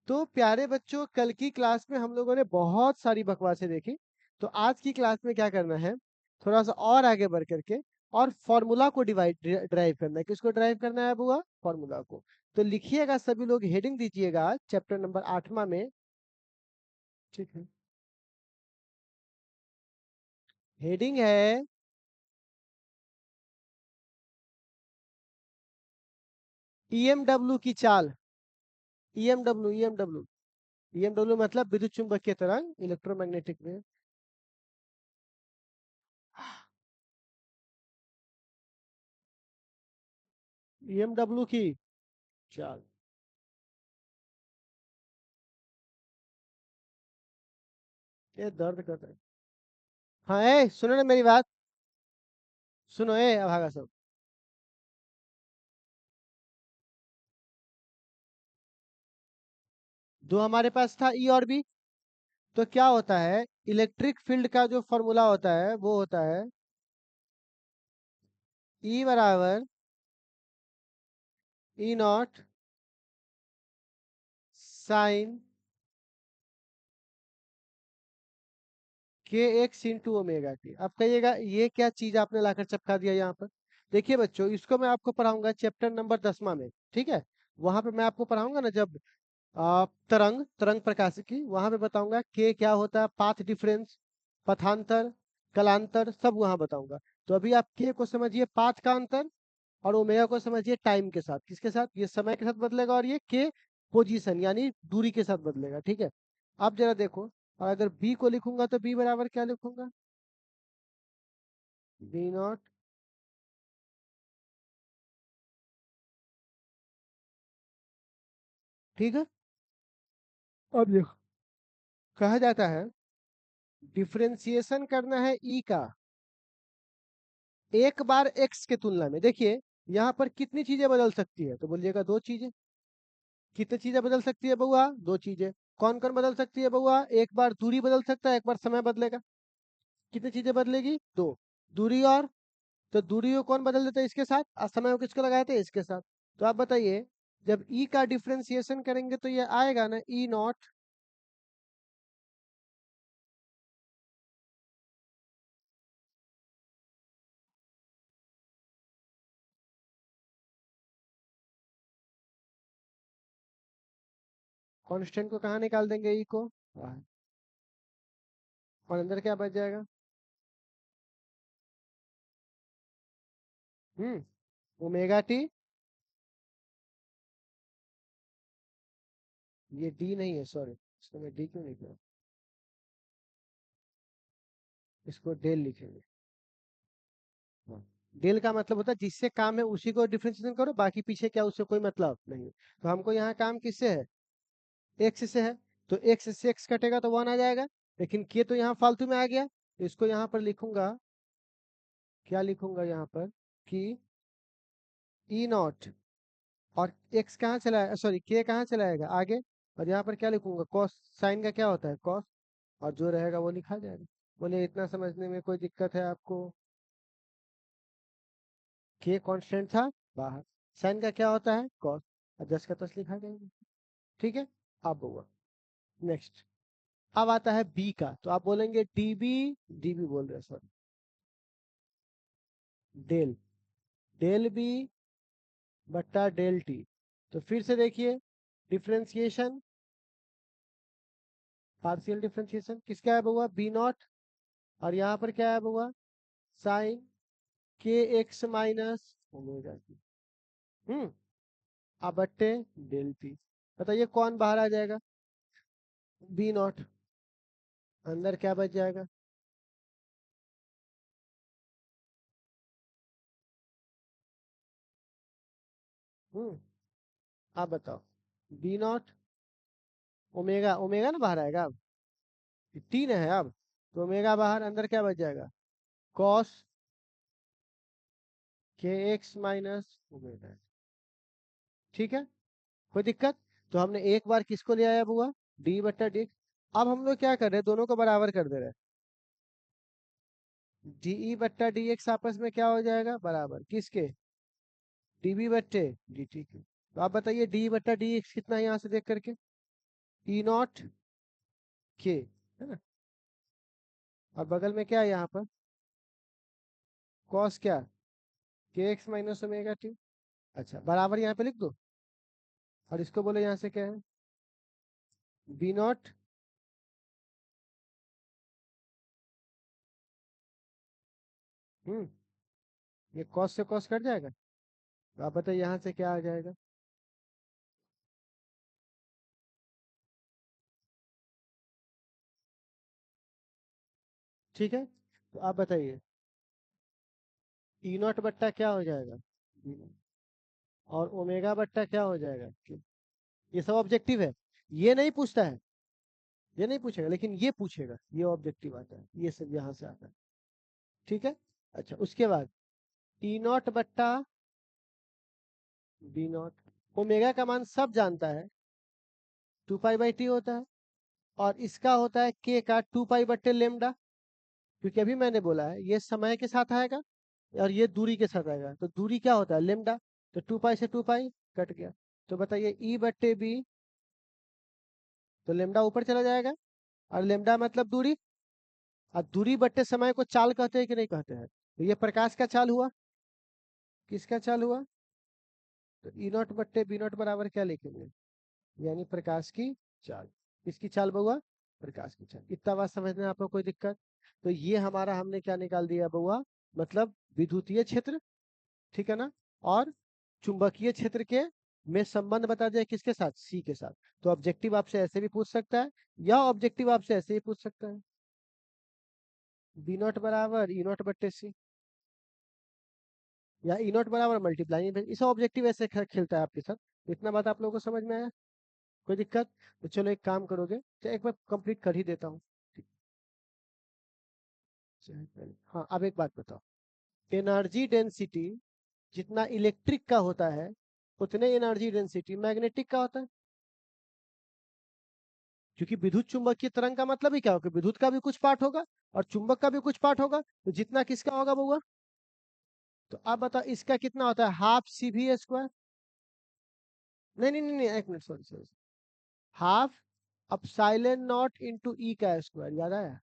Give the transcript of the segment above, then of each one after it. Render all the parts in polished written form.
तो प्यारे बच्चों, कल की क्लास में हम लोगों ने बहुत सारी बकवासें देखी। तो आज की क्लास में क्या करना है, थोड़ा सा और आगे बढ़ करके और फॉर्मूला को ड्राइव करना है। किसको ड्राइव करना है बुआ? फॉर्मूला को। तो लिखिएगा सभी लोग, हेडिंग दीजिएगा चैप्टर नंबर 8वां में। ठीक है, हेडिंग है ईएमडब्ल्यू की चाल। ईएमडब्ल्यू, ईएमडब्ल्यू, ईएमडब्ल्यू मतलब विद्युत चुंबकीय तरंग, इलेक्ट्रोमैग्नेटिक वेव। ईएमडब्ल्यू की चाल। ये दर्द कर रहा है। हाँ, सुनो ना मेरी बात। सुनो अभागा सब। जो हमारे पास था ई और बी। तो क्या होता है, इलेक्ट्रिक फील्ड का जो फॉर्मूला होता है वो होता है ई बराबर ई नॉट साइन के एक्स इंटू ओमेगा टी। अब कहिएगा ये क्या चीज आपने लाकर चिपका दिया यहाँ पर। देखिए बच्चों, इसको मैं आपको पढ़ाऊंगा चैप्टर नंबर 10वां में। ठीक है, वहां पे मैं आपको पढ़ाऊंगा ना, जब तरंग तरंग प्रकाशिकी, वहां पे बताऊंगा के क्या होता है, पाथ डिफरेंस, पथांतर, कलांतर, सब वहां बताऊंगा। तो अभी आप के को समझिए पाथ का अंतर, और ओमेगा को समझिए टाइम के साथ। किसके साथ? ये समय के साथ बदलेगा, और ये के पोजीशन यानी दूरी के साथ बदलेगा। ठीक है, अब जरा देखो, और अगर बी को लिखूंगा तो बी बराबर क्या लिखूंगा? B naught. ठीक है, अब देखो, कहा जाता है डिफरेंशिएशन करना है ई का एक बार एक्स के तुलना में। देखिए यहाँ पर कितनी चीजें बदल सकती है, तो बोलिएगा दो चीजें। कितनी चीजें बदल सकती है बउआ? दो चीजें। कौन कौन बदल सकती है बउआ? एक बार दूरी बदल सकता है, एक बार समय बदलेगा। कितनी चीजें बदलेगी? दो। दूरी और, तो दूरी को कौन बदल देता है इसके साथ, और समय को किसको लगाए थे? इसके साथ। तो आप बताइए, जब ई का डिफरेंशिएशन करेंगे तो ये आएगा ना ई नॉट। कांस्टेंट को कहाँ निकाल देंगे? ई को बाहर। और अंदर क्या बच जाएगा? Omega T. ये डी नहीं है, सॉरी, इसको मैं डी क्यों लिख रहा हूँ, इसको डेल लिखेंगे। हाँ। डेल का मतलब होता है जिससे काम है उसी को डिफरेंशिएशन करो, बाकी पीछे क्या उससे कोई मतलब नहीं है। तो हमको यहाँ काम किससे है? एक्स से है। तो एक्स से एक्स कटेगा तो 1 आ जाएगा। लेकिन के तो यहाँ फालतू में आ गया, तो इसको यहाँ पर लिखूंगा, क्या लिखूंगा यहाँ पर, कि ई नॉट, और एक्स कहाँ चला, सॉरी के कहाँ चलाएगा आगे, और यहाँ पर क्या लिखूंगा, कॉस। साइन का क्या होता है? कॉस। और जो रहेगा वो लिखा जाएगा। बोले इतना समझने में कोई दिक्कत है आपको? के कांस्टेंट था बाहर, साइन का क्या होता है? कॉस, और 10 का 10 लिखा जाएगा। ठीक है, अब हुआ नेक्स्ट। अब आता है बी का, तो आप बोलेंगे डीबी, डीबी बोल रहे हैं सॉरी, डेल, डेल बी बट्टा डेल टी। तो फिर से देखिए, डिफरेंशिएशन, पार्शियल डिफरेंशिएशन किसका है हुआ? B naught. और यहाँ पर क्या है हुआ? साइन के एक्स माइनस ओमेगा टी। हम्म अब बट्टे डेल टी। बताइए कौन बाहर आ जाएगा? B naught. अंदर क्या बच जाएगा? हम्म आप बताओ, बी नॉट, ओमेगा, ओमेगा ना बाहर आएगा अब, टी ना है अब, तो ओमेगा बाहर, अंदर क्या बच जाएगा? कॉस के एक्स माइनस ओमेगा। ठीक है, कोई दिक्कत? तो हमने एक बार किसको ले आया बुआ? डी बट्टा डी। अब हम लोग क्या कर रहे हैं, दोनों को बराबर कर दे रहे हैं। डी बट्टा डी एक्स आपस में क्या हो जाएगा? बराबर किसके? डीबी बट्टे डी टी के। तो आप बताइए डी बट्टा डी एक्स कितना है यहाँ से देख करके? ई नॉट के, है ना। और बगल में क्या है यहाँ पर, कॉस क्या, के एक्स माइनस ओमेगा टी। अच्छा, बराबर यहाँ पे लिख दो, और इसको बोलो यहाँ से क्या है, बी नॉट ये कॉस से कॉस कट जाएगा, तो आप बताइए यहाँ से क्या आ जाएगा। ठीक है, तो आप बताइए ई नॉट बट्टा क्या हो जाएगा, और ओमेगा बट्टा क्या हो जाएगा Q। ये सब ऑब्जेक्टिव है, ये नहीं पूछता है, ये नहीं पूछेगा, लेकिन ये पूछेगा, ये ऑब्जेक्टिव आता है, ये सब यहाँ से आता है। ठीक है। अच्छा, उसके बाद ई नॉट बट्टा बी नॉट, ओमेगा का मान सब जानता है, 2 पाई/t होता है, और इसका होता है के का 2 पाई/लेमडा, क्योंकि अभी मैंने बोला है ये समय के साथ आएगा और ये दूरी के साथ आएगा, तो दूरी क्या होता है, लेमडा। तो 2 पाई से 2 पाई कट गया, तो बताइए E/b, तो लेमडा ऊपर चला जाएगा, और लेमडा मतलब दूरी, और दूरी बट्टे समय को चाल कहते हैं कि नहीं कहते हैं, तो ये प्रकाश का चाल हुआ, किसका चाल हुआ, तो ई नॉट बट्टे बी नॉट बराबर क्या लिखेंगे, यानी प्रकाश की चाल। किसकी चाल बउआ, प्रकाश की चाल। इतना बात समझने में आपको कोई दिक्कत, तो ये हमारा हमने क्या निकाल दिया बउआ, मतलब विद्युतीय क्षेत्र, ठीक है ना, और चुंबकीय क्षेत्र के में संबंध बता दिया, किसके साथ, सी के साथ। तो ऑब्जेक्टिव आपसे ऐसे भी पूछ सकता है, या ऑब्जेक्टिव आपसे ऐसे ही पूछ सकता है, बी नॉट बराबर ई नॉट बट्टे सी, या ई नॉट बराबर मल्टीप्लाई, इस ऑब्जेक्टिव ऐसे खेलता है आपके साथ। इतना बात आप लोगों को समझ में आया, कोई दिक्कत, तो चलो एक काम करोगे, तो एक बार कंप्लीट कर ही देता हूँ। हाँ, अब एक बात बताओ, एनर्जी डेंसिटी जितना इलेक्ट्रिक का होता है, उतने एनर्जी डेंसिटी मैग्नेटिक का होता है, क्योंकि विद्युत चुंबकीय तरंग का मतलब ही क्या होगा, विद्युत का भी कुछ पार्ट होगा और चुंबक का भी कुछ पार्ट होगा, तो जितना किसका होगा बउआ, तो अब बताओ इसका कितना होता है, हाफ सी वी स्क्वायर, नहीं नहीं नहीं नहीं, एक minute, sorry sorry, half epsilon naught into E का स्क्वायर, याद आया,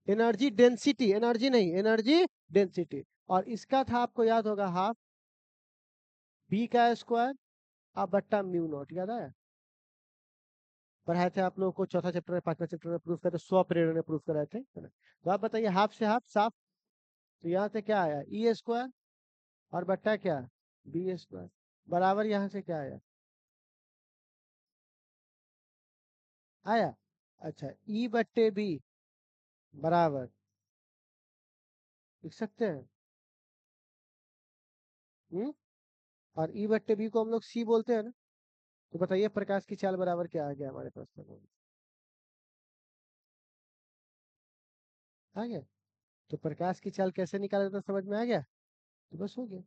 एनर्जी डेंसिटी, एनर्जी नहीं, एनर्जी डेंसिटी, और इसका था आपको याद होगा, हाफ बी का स्क्वायर अब बट्टा म्यू नॉट, याद आया, पढ़ाए थे आप लोगों को चौथा चैप्टर में, पांचवा चैप्टर में प्रूफ करते, स्व प्रेरण में प्रूफ कराए थे, है ना। तो आप बताइए हाफ से हाफ साफ, तो यहाँ से क्या आया, ई स्क्वायर, और बट्टा क्या, बी स्क्वायर, बराबर यहाँ से क्या आया, आया। अच्छा, ई बट्टे बी बराबर, लिख सकते हैं, हम्म, और ई बट्टे बी को हम लोग सी बोलते हैं ना। तो बताइए प्रकाश की चाल बराबर क्या आ गया हमारे पास, तो आ गया। तो प्रकाश की चाल कैसे निकाला जाता है, समझ में आ गया, तो बस हो गया।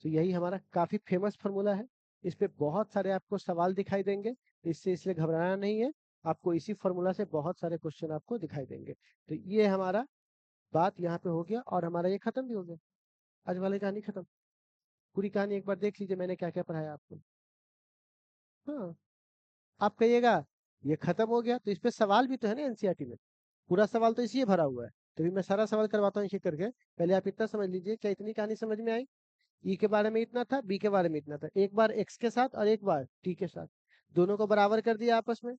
तो यही हमारा काफी फेमस फार्मूला है, इस पे बहुत सारे आपको सवाल दिखाई देंगे, इससे इसलिए घबराना नहीं है, आपको इसी फार्मूला से बहुत सारे क्वेश्चन आपको दिखाई देंगे। तो ये हमारा बात यहाँ पे हो गया, और हमारा ये खत्म भी हो गया, आज वाली कहानी खत्म। पूरी कहानी एक बार देख लीजिए मैंने क्या क्या पढ़ाया आपको। हाँ, आप कहिएगा ये खत्म हो गया, तो इस पे सवाल भी तो है ना एनसीईआरटी में, पूरा सवाल तो इसी भरा हुआ है, तभी मैं सारा सवाल करवाता हूँ इसी करके। पहले आप इतना समझ लीजिए, क्या इतनी कहानी समझ में आई, ई के बारे में इतना था, बी के बारे में इतना था, एक बार एक्स के साथ और एक बार टी के साथ, दोनों को बराबर कर दिया आपस में,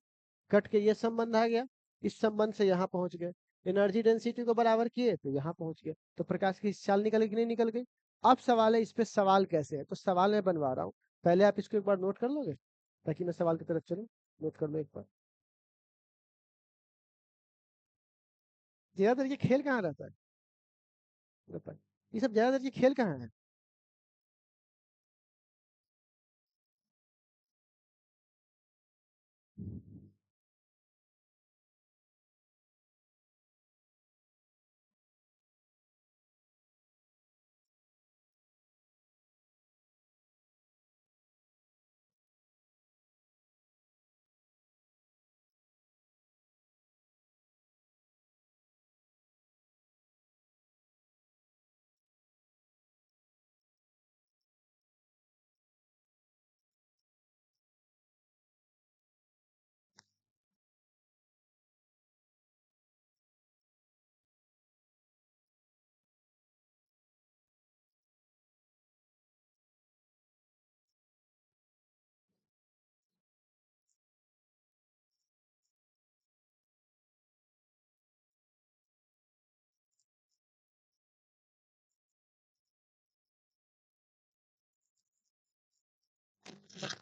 कट के ये संबंध आ गया, इस संबंध से यहाँ पहुंच गए, एनर्जी डेंसिटी को बराबर किए तो यहाँ पहुंच गए, तो प्रकाश की चाल निकल गई कि नहीं निकल गई। अब सवाल है इस पे सवाल कैसे है, तो सवाल मैं बनवा रहा हूँ, पहले आप इसको एक बार नोट कर लोगे, ताकि मैं सवाल की तरफ चलूँ, नोट कर लो एक बार। ज्यादातर ये खेल कहाँ रहता है, बताइए। ये सब ज्यादातर ये खेल कहाँ है,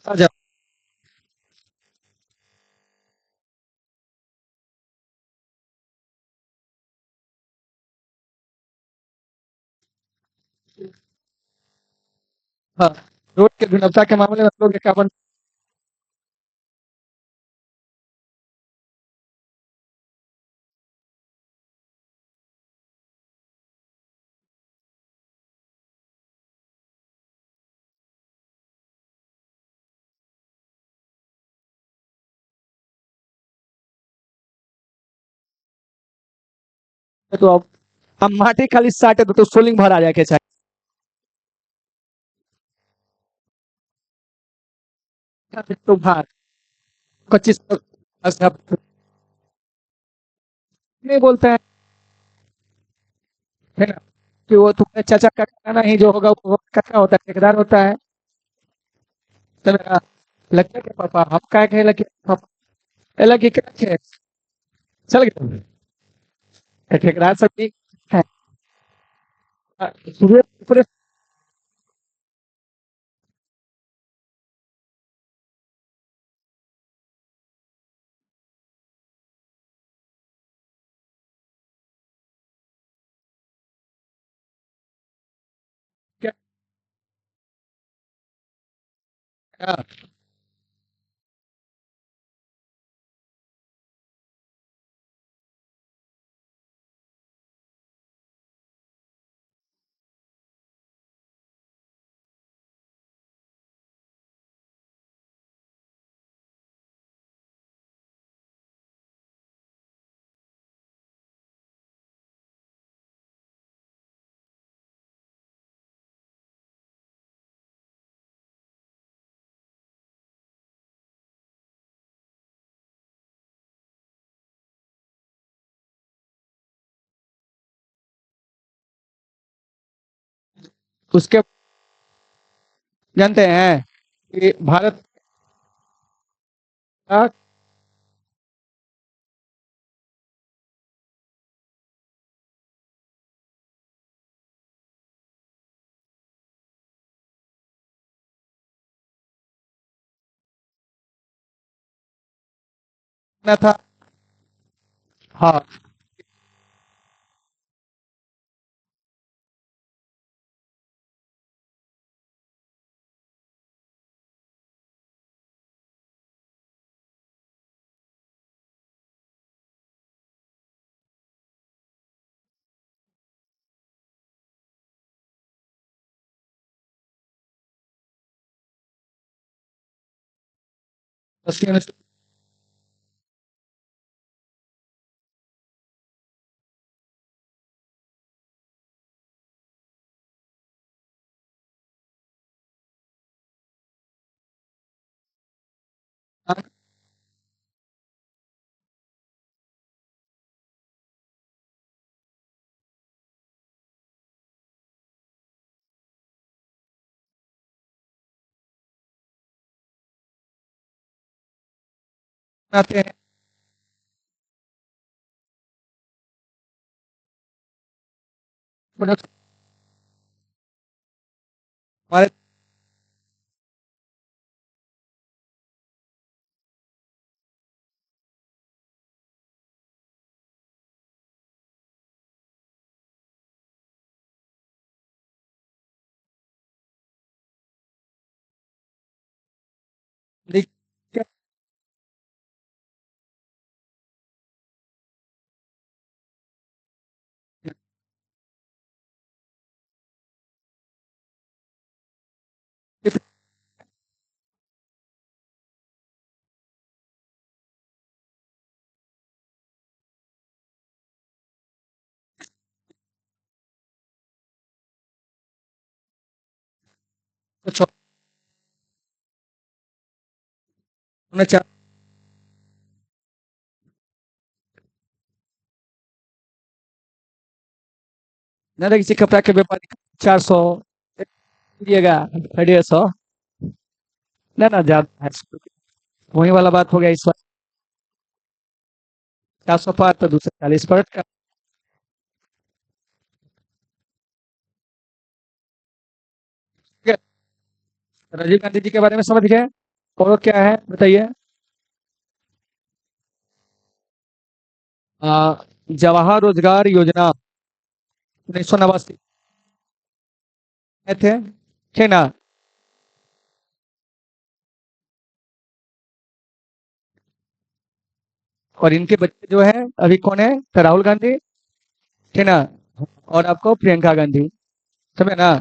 आ जाओ। हाँ, रोड की गुणवत्ता के मामले में हम लोग एक अपन तो अब हम माटी खाली साटे तो सोलिंग भरा जाए के चाहिए तो भार 25 सब नहीं बोलते हैं, है ना? कि वो तुम्हारे चाचा का खाना ही जो होगा वो कच्चा होता है, ठेकेदार होता है। तो मेरा लगता है कि पापा हम क्या कहे लगे पापा लगे क्या चल गए ठेकेदार सब भी है। पूरे पूरे क्या क्या उसके जानते हैं कि भारत का ना था। हाँ, उसके अनुसार आते हैं प्रोडक्ट हमारे दिक्कत कुछ होना चाहिए ना कि किसी कपड़ा के व्यापारी 400 दिएगा 150 ना ना ज्यादा है। वही वाला बात हो गया इस बार 400 पार तो 240 पर का राजीव गांधी जी के बारे में समझ गए। और क्या है बताइए। जवाहर रोजगार योजना 1989 में थे, थे ना। और इनके बच्चे जो है अभी कौन है, तो राहुल गांधी, थे ना। और आपको प्रियंका गांधी, समझे ना।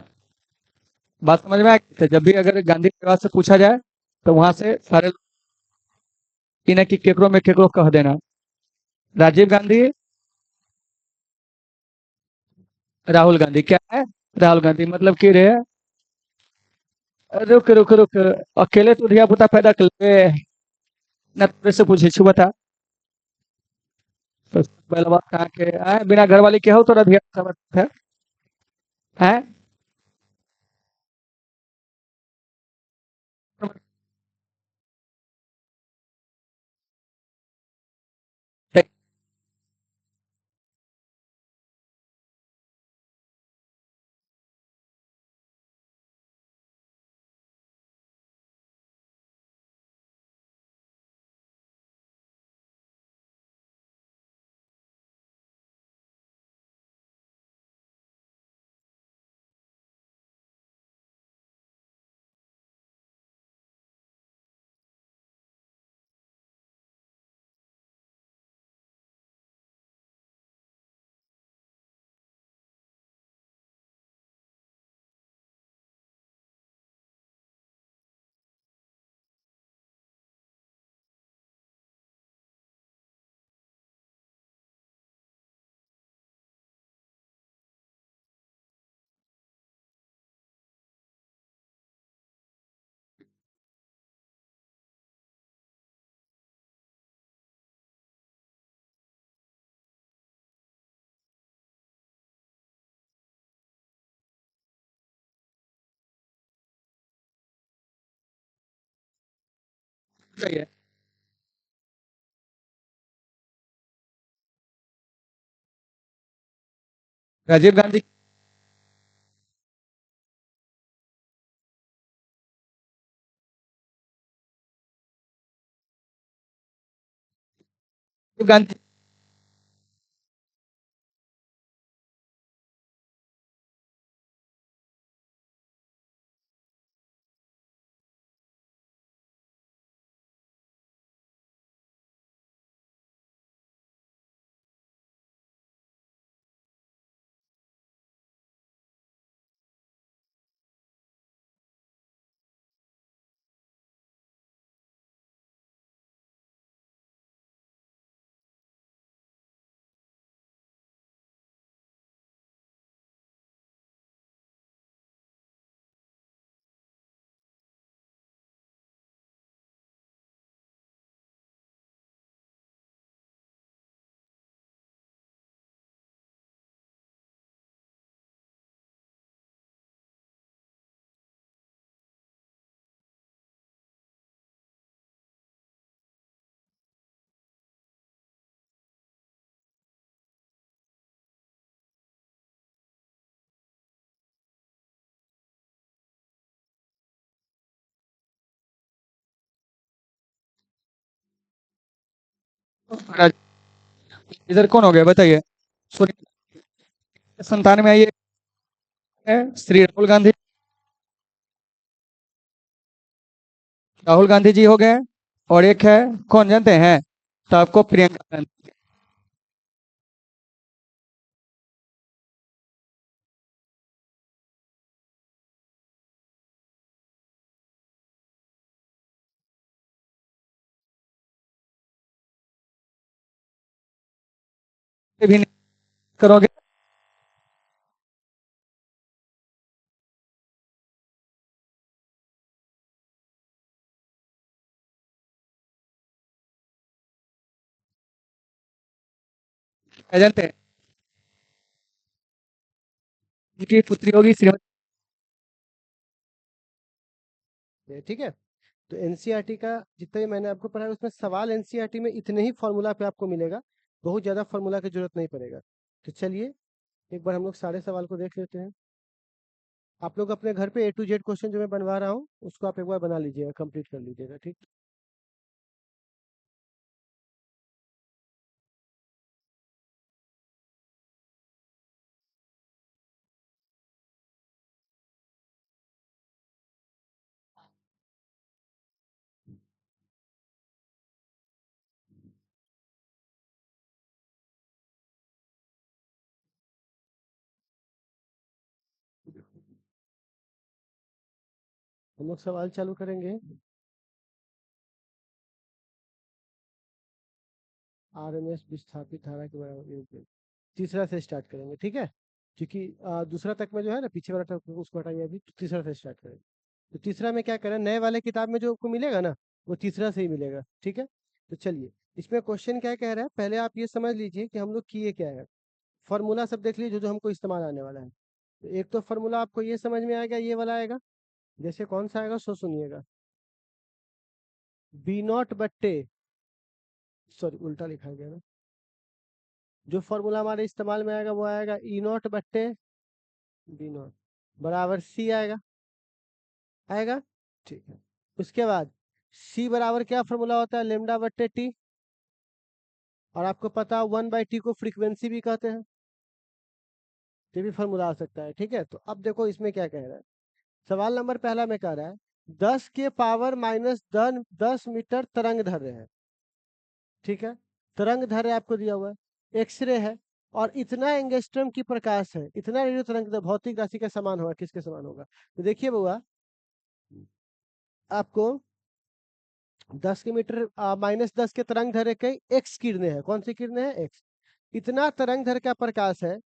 बात समझ में आ गई। तो जब भी अगर गांधी परिवार से पूछा जाए तो वहां से सारे इन्हें कि केकरो में केकरो कह देना। राजीव गांधी, राहुल गांधी क्या है, राहुल गांधी मतलब की रे। रुक रुक रुक, अकेले तो धिया पुता पैदा कर ले ना, तेरे से पूछे छु बता। तो पहले बात कहाँ के आए, बिना घर वाले के हो तो धिया समझ है। सही है। राजीव गांधी, राजीव गांधी इधर कौन हो गया बताइए। सोनिया संतान में आई है श्री राहुल गांधी, राहुल गांधी जी हो गए। और एक है, कौन जानते हैं, तो आपको प्रियंका गांधी भी नहीं करोगे। क्या जानते हैं, उनकी पुत्री होगी श्रीमती। ठीक है। तो एनसीईआरटी का जितना भी मैंने आपको पढ़ाया उसमें सवाल एनसीईआरटी में इतने ही फॉर्मूला पे आपको मिलेगा, बहुत ज़्यादा फॉर्मूला की जरूरत नहीं पड़ेगा। तो चलिए एक बार हम लोग सारे सवाल को देख लेते हैं। आप लोग अपने घर पे A to Z क्वेश्चन जो मैं बनवा रहा हूँ उसको आप एक बार बना लीजिएगा, कंप्लीट कर लीजिएगा, ठीक। हम लोग सवाल चालू करेंगे। RMS विस्थापित धारा के बराबर एक तीसरा से स्टार्ट करेंगे, ठीक है। क्योंकि दूसरा तक में जो है ना, पीछे वाला तक उसको हटाइए, अभी तो तीसरा से स्टार्ट करेंगे। तो तीसरा में क्या करें, नए वाले किताब में जो आपको मिलेगा ना वो तीसरा से ही मिलेगा, ठीक है। तो चलिए, इसमें क्वेश्चन क्या कह रहा है, पहले आप ये समझ लीजिए कि हम लोग किए क्या है। फॉर्मूला सब देख लीजिए जो जो हमको इस्तेमाल आने वाला है। तो एक तो फॉर्मूला आपको ये समझ में आएगा, ये वाला आएगा। जैसे कौन सा आएगा सो सुनिएगा। B0 बट्टे, सॉरी उल्टा लिखा गया ना। जो फॉर्मूला हमारे इस्तेमाल में आएगा वो आएगा E0 बट्टे B0 बराबर C आएगा। आएगा, ठीक है। उसके बाद C बराबर क्या फॉर्मूला होता है, λ/T। और आपको पता 1/T को फ्रीक्वेंसी भी कहते हैं, ये भी फॉर्मूला आ सकता है, ठीक है। तो अब देखो इसमें क्या कह रहा है। सवाल नंबर पहला में कह रहा है 10 के पावर -10 मीटर तरंग दैर्ध्य है, ठीक है। तरंग दैर्ध्य आपको दिया हुआ है, एक्सरे है, और इतना एंगस्ट्रम की प्रकाश है, इतना रेडियो तरंग भौतिक राशि का समान होगा, किसके समान होगा। तो देखिए बुआ, आपको 10 के मीटर -10 के तरंग दैर्ध्य के एक्स किरणें हैं। कौन सी किरणें हैं, एक्स। इतना तरंग दैर्ध्य का प्रकाश है,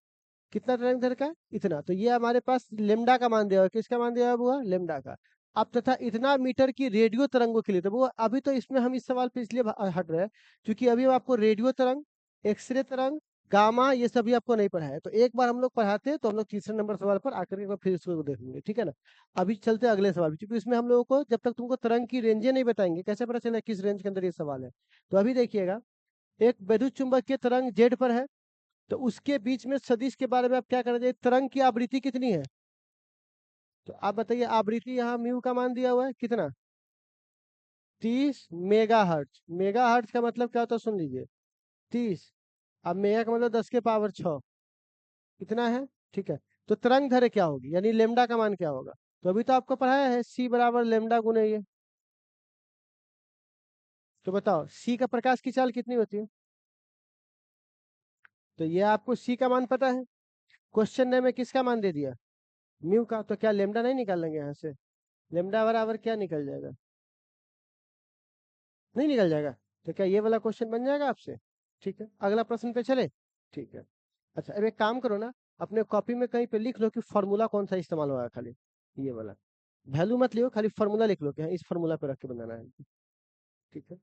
कितना तरंग दैर्ध्य का, इतना। तो ये हमारे पास लेमडा का मान दिया हुआ है, किसका मान दिया हुआ है, लेमडा का। अब तथा इतना मीटर की रेडियो तरंगों के लिए, तो वो अभी तो इसमें हम इस सवाल पे इसलिए हट रहे हैं क्योंकि अभी हम आपको रेडियो तरंग, एक्सरे तरंग, गामा, ये सभी आपको नहीं पढ़ा है। तो एक बार हम लोग पढ़ाते हैं तो हम लोग तीसरे नंबर सवाल पर आकर एक बार फिर इसको देखेंगे, ठीक है ना। अभी चलते हैं अगले सवाल पे, क्योंकि इसमें हम लोगों को जब तक तुमको तरंग की रेंजे नहीं बताएंगे कैसे पता चलेगा किस रेंज के अंदर ये सवाल है। तो अभी देखिएगा, एक विद्युत चुंबकीय तरंग जेड पर है, तो उसके बीच में सदिश के बारे में आप क्या करना चाहिए, तरंग की आवृत्ति कितनी है। तो आप बताइए, आवृत्ति यहाँ म्यू का मान दिया हुआ है कितना, 30 मेगाहर्ट्ज। मेगाहर्ट्ज का मतलब क्या होता है सुन लीजिए, 30। अब मेगा का मतलब 10 के पावर 6, इतना है, ठीक है। तो तरंग दैर्ध्य क्या होगी, यानी लेमडा का मान क्या होगा। तो अभी तो आपको पढ़ाया है C बराबर लेमडा गुने ये। तो बताओ C का प्रकाश की चाल कितनी होती है। तो ये आपको C का मान पता है, क्वेश्चन ने में किसका मान दे दिया, म्यू का। तो क्या लेमडा नहीं निकाल लेंगे यहाँ से, लेमडा बराबर क्या निकल जाएगा, नहीं निकल जाएगा। तो क्या ये वाला क्वेश्चन बन जाएगा आपसे, ठीक है। अगला प्रश्न पे चले, ठीक है। अच्छा अब एक काम करो ना, अपने कॉपी में कहीं पे लिख लो कि फॉर्मूला कौन सा इस्तेमाल होगा, खाली ये वाला। वैल्यू मत लियो, खाली फॉर्मूला लिख लो कि हाँ, इस फॉर्मूला पे रख के बनाना है, ठीक है।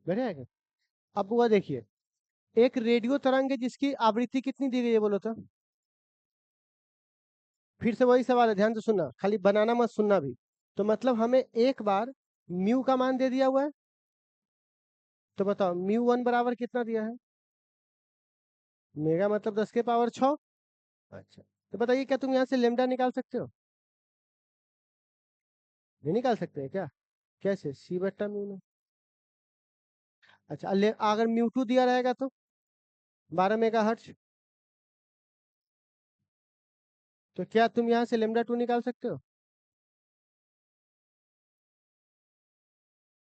बढ़िया है क्या? अब हुआ देखिए, एक रेडियो तरंग है जिसकी आवृत्ति कितनी दी गई है बोलो तो। फिर से वही सवाल है, ध्यान से सुनना, खाली बनाना मत, सुनना भी। तो मतलब हमें एक बार म्यू का मान दे दिया हुआ है, तो बताओ म्यू 1 बराबर कितना दिया है, मेगा मतलब 10 के पावर 6। अच्छा, तो बताइए क्या तुम यहाँ से लेमडा निकाल सकते हो, नहीं निकाल सकते हैं क्या, कैसे, C/म्यू। अच्छा अगर म्यू 2 दिया रहेगा तो 12 मेगाहर्ट्ज, तो क्या तुम यहाँ से लेमडा 2 निकाल सकते हो,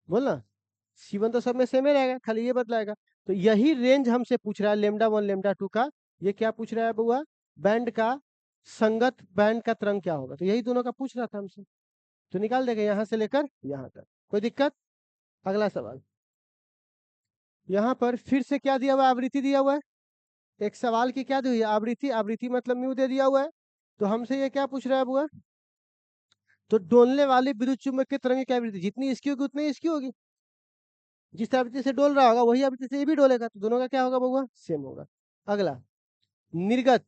बोलना। C1 तो सब में सेम ही रहेगा, खाली ये बदलाएगा। तो यही रेंज हमसे पूछ रहा है λ1 λ2 का। ये क्या पूछ रहा है बुआ, बैंड का संगत बैंड का तरंग क्या होगा, तो यही दोनों का पूछ रहा था हमसे। तो निकाल देगा यहाँ से लेकर यहाँ तक, कोई दिक्कत। अगला सवाल, यहाँ पर फिर से क्या दिया हुआ है, आवृत्ति दिया हुआ है एक सवाल की क्या दी हुई है, आवृत्ति। आवृत्ति मतलब म्यू दे दिया हुआ है। तो हमसे ये क्या पूछ रहा है बुआ, तो डोलने वाली विद्युत चुम्बकीय तरंग की आवृत्ति जितनी इसकी होगी उतनी इसकी होगी। जिस आवृत्ति से डोल रहा होगा वही आवृत्ति से ये भी डोलेगा, तो दोनों का क्या होगा बुआ, सेम होगा। अगला, निर्गत।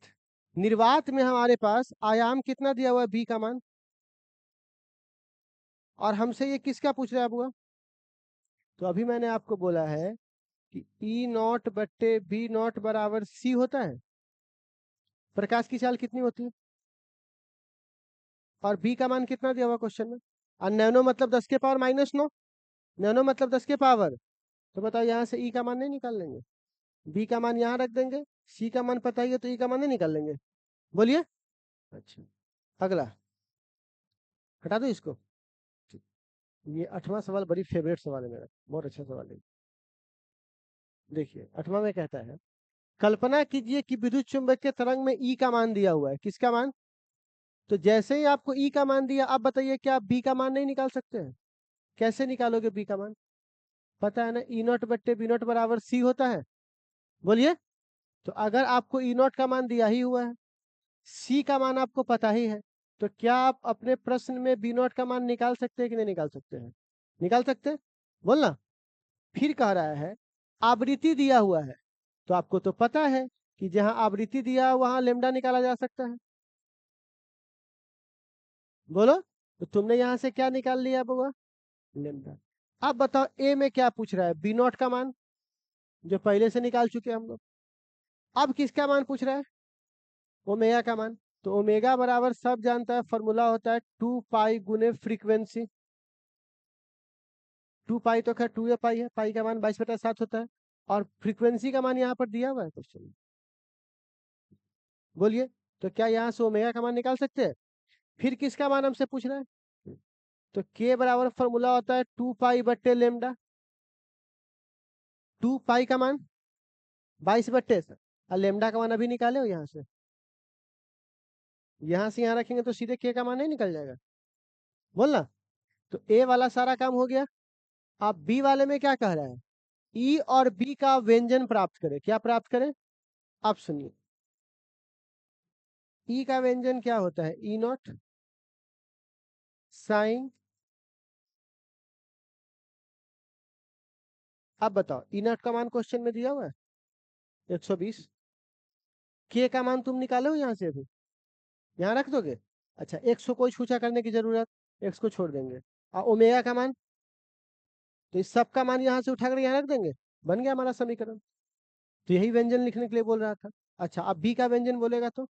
निर्वात में हमारे पास आयाम कितना दिया हुआ है, बी का मान, और हमसे ये किसका पूछ रहा है बुआ। तो अभी मैंने आपको बोला है कि ई नॉट बट्टे बी नॉट बराबर सी होता है। प्रकाश की चाल कितनी होती है, और बी का मान कितना दिया हुआ क्वेश्चन में, और नैनो मतलब 10 के पावर -9, नैनो मतलब 10 के पावर। तो बताओ यहाँ से ई का मान नहीं निकाल लेंगे, बी का मान यहाँ रख देंगे, सी का मान पता ही है तो ई का मान नहीं निकाल लेंगे, बोलिए। अच्छा, अगला, हटा दो इसको। ये 8वां सवाल बड़ी फेवरेट सवाल है मेरा, बहुत अच्छा सवाल है। देखिए 8वां में कहता है, कल्पना कीजिए कि विद्युत चुंबकीय तरंग में ई का मान दिया हुआ है, किसका मान। तो जैसे ही आपको ई का मान दिया, आप बताइए क्या आप बी का मान नहीं निकाल सकते हैं। कैसे निकालोगे बी का मान, पता है ना, ई नॉट बट्टे बी नॉट बराबर सी होता है, बोलिए। तो अगर आपको ई नॉट का मान दिया ही हुआ है, सी का मान आपको पता ही है, तो क्या आप अपने प्रश्न में बी नॉट का मान निकाल सकते हैं कि नहीं निकाल सकते हैं, निकाल सकते हैं, बोलना। फिर कह रहा है आवृत्ति दिया हुआ है, तो आपको तो पता है कि जहां आवृत्ति दिया है वहां लेमडा निकाला जा सकता है, बोलो। तो तुमने यहां से क्या निकाल लिया बुआ, लेमडा। अब बताओ ए में क्या पूछ रहा है, बी नॉट का मान, जो पहले से निकाल चुके हम लोग। अब किसका मान पूछ रहा है, ओमेगा का मान। तो ओमेगा बराबर सब जानता है, फॉर्मूला होता है 2 पाई गुने फ्रीक्वेंसी। 2 पाई तो खैर 2 पाई है, पाई का मान 22/7 होता है, और फ्रीक्वेंसी का मान यहाँ पर दिया हुआ है क्वेश्चन में, बोलिए। तो क्या यहाँ से ओमेगा का मान निकाल सकते हैं। फिर किसका मान हमसे पूछ रहा है, तो के बराबर फॉर्मूला होता है 2 पाई बट्टे लेमडा। 2 पाई का मान 22/, और लेमडा का मान अभी निकाले हो यहाँ से, यहाँ से यहाँ रखेंगे तो सीधे के का मान नहीं निकल जाएगा, बोलना। तो ए वाला सारा काम हो गया। अब बी वाले में क्या कह रहा है, ई और बी का व्यंजन प्राप्त करें, क्या प्राप्त करें। आप सुनिए, ई का व्यंजन क्या होता है, ई नॉट साइन। अब बताओ ई नॉट का मान क्वेश्चन में दिया हुआ है 120। के का मान तुम निकालो यहाँ से, अभी यहाँ रख दोगे। अच्छा, एक्स को कोई छूछा करने की जरूरत, एक्स को छोड़ देंगे। और ओमेगा का मान, तो इस सब का मान यहाँ से उठाकर यहाँ रख देंगे, बन गया हमारा समीकरण। तो यही व्यंजन लिखने के लिए बोल रहा था। अच्छा, अब बी का व्यंजन बोलेगा तो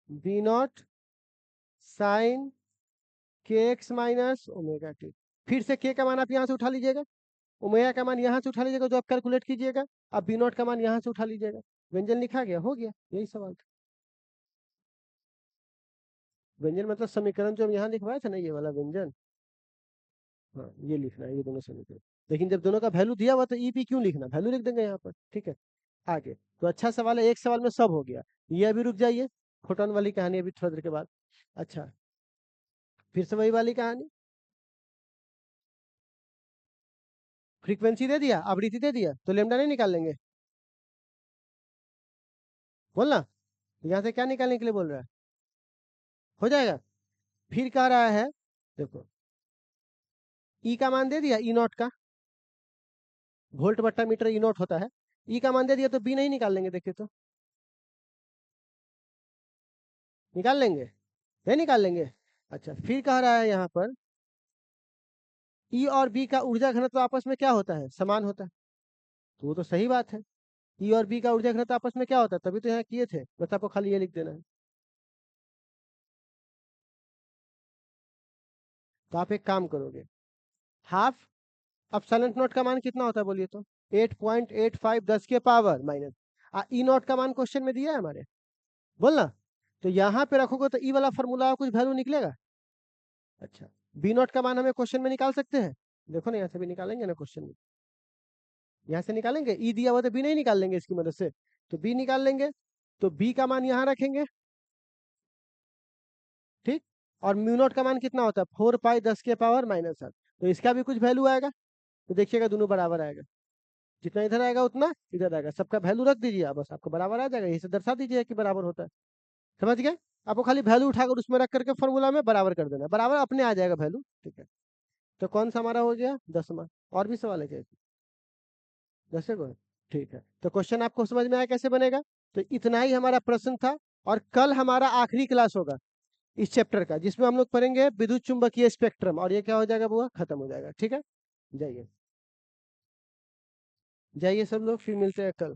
बी नॉट साइन के एक्स माइनस ओमेगा टी। फिर से के का मान आप यहाँ से उठा लीजिएगा, ओमेगा का मान यहाँ से उठा लीजिएगा, जो आप कैलकुलेट कीजिएगा। अब बी नॉट का मान यहाँ से उठा लीजिएगा, व्यंजन लिखा गया, हो गया, यही सवाल था। व्यंजन मतलब समीकरण जो हम यहाँ लिखवाए थे ना, ये वाला व्यंजन, हाँ ये लिखना है, ये दोनों समीकरण। लेकिन जब दोनों का वैल्यू दिया हुआ तो ई पी क्यों लिखना, वैल्यू लिख देंगे यहाँ पर, ठीक है। आगे तो अच्छा सवाल है, एक सवाल में सब हो गया। ये अभी रुक जाइए, फोटोन वाली कहानी अभी थोड़ा देर के बाद। अच्छा, फिर से वही वाली कहानी, फ्रीक्वेंसी दे दिया, आवृत्ति दे दिया, तो लेमडा नहीं निकाल लेंगे, बोलना। यहाँ से क्या निकालने के लिए बोल रहा है, हो जाएगा। फिर कह रहा है, देखो ई का मान दे दिया, ई नॉट का, वोल्ट बट्टा मीटर ई नॉट होता है। ई का मान दे दिया तो बी नहीं निकाल लेंगे, देखिए तो निकाल लेंगे, नहीं निकाल लेंगे। अच्छा, फिर कह रहा है यहाँ पर ई और बी का ऊर्जा घनत्व आपस में क्या होता है, समान होता है। तो वो तो सही बात है, ई और बी का ऊर्जा घनत्व आपस में क्या होता है, तभी तो यहाँ किए थे, बस आपको खाली ये लिख देना है। तो आप एक काम करोगे, हाफ अपसाइलन नॉट का मान कितना होता है, बोलिए तो 8.85 10 के पावर माइनस, ई नॉट का मान क्वेश्चन में दिया है हमारे, बोलना। तो यहाँ पे रखोगे तो ई वाला फॉर्मूला कुछ वैल्यू निकलेगा। अच्छा, बी नॉट का मान हमें क्वेश्चन में निकाल सकते हैं, देखो ना यहाँ से भी निकालेंगे ना क्वेश्चन में, यहाँ से निकालेंगे, ई दिया हुआ तो बी नहीं निकाल लेंगे इसकी मदद से, तो बी निकाल लेंगे। तो बी का मान यहाँ रखेंगे, ठीक। और म्यू नॉट का मान कितना होता है, 4 पाई 10 के पावर -7, तो इसका भी कुछ वैल्यू आएगा, तो देखिएगा दोनों बराबर आएगा। जितना इधर आएगा उतना इधर आएगा, सबका वैल्यू रख दीजिए आप, बस आपको बराबर आ जाएगा, यही से दर्शा दीजिए कि बराबर होता है। समझ गए? आपको खाली वैल्यू उठाकर उसमें रख करके फॉर्मूला में बराबर कर देना, बराबर अपने आ जाएगा वैल्यू। ठीक है, तो कौन सा हमारा हो गया 10वां। और भी सवाल है क्या? 10 को? ठीक है, तो क्वेश्चन आपको समझ में आया कैसे बनेगा? तो इतना ही हमारा प्रश्न था, और कल हमारा आखिरी क्लास होगा इस चैप्टर का, जिसमें हम लोग पढ़ेंगे विद्युत चुंबकीय स्पेक्ट्रम, और ये क्या हो जाएगा बुआ, खत्म हो जाएगा। ठीक है, जाइए जाइए सब लोग, फिर मिलते हैं कल।